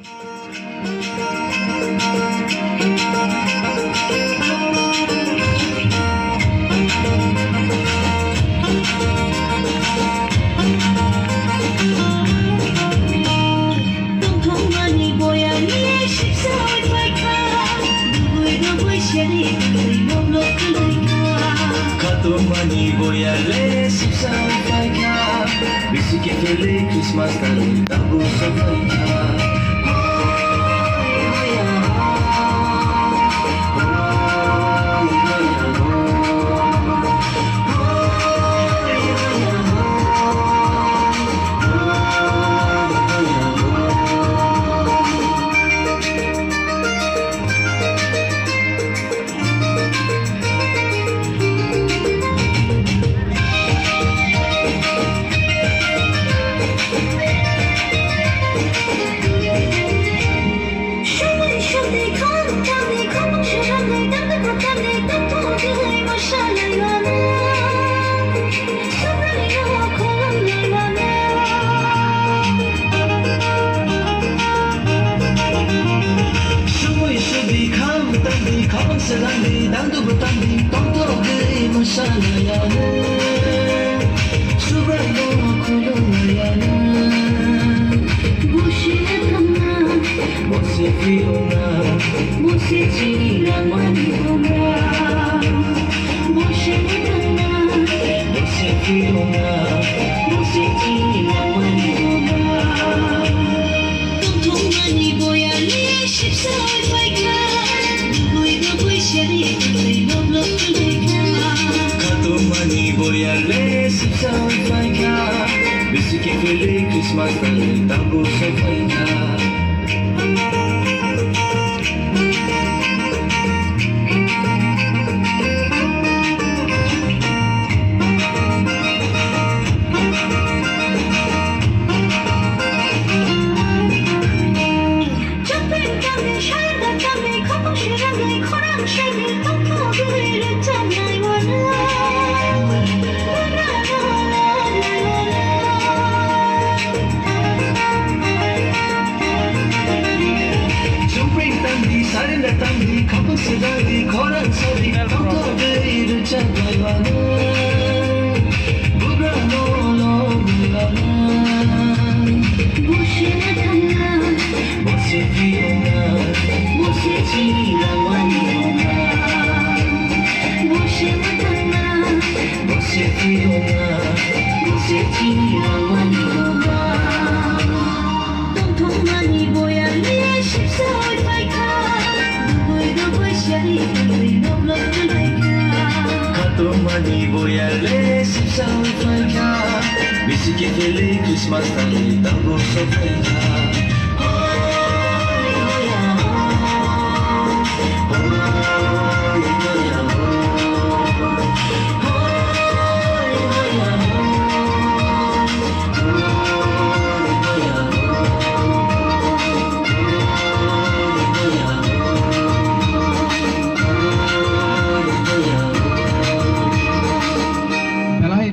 Katumani boyale sipsang paika Bisiki fele Christmas tali tabu sapaika Selandi dandu bertanding tonton ke masalahnya Subrano kulunayana Bushirana Bose Fiona Bose Chirang Wanibona Bushirana Bose Fiona Bose Chirang Wanibona Tonton mani boyali shipsawai faika Katumani boyale sipsang paika Bisiki fele Christmas tali tabu sapaika Sarin datang di kampung sedang di koran sari Tonton beri cabai wana Bugrano lo bulana Bose tana Bose Fiona Bose Chirang Wanibona Bose tana Bose Fiona Bose Chirang Wanibona Tonton mani boyale sipsawai faika Katumani boyale sipsang paika Bisiki fele Christmas tali tabu sapaika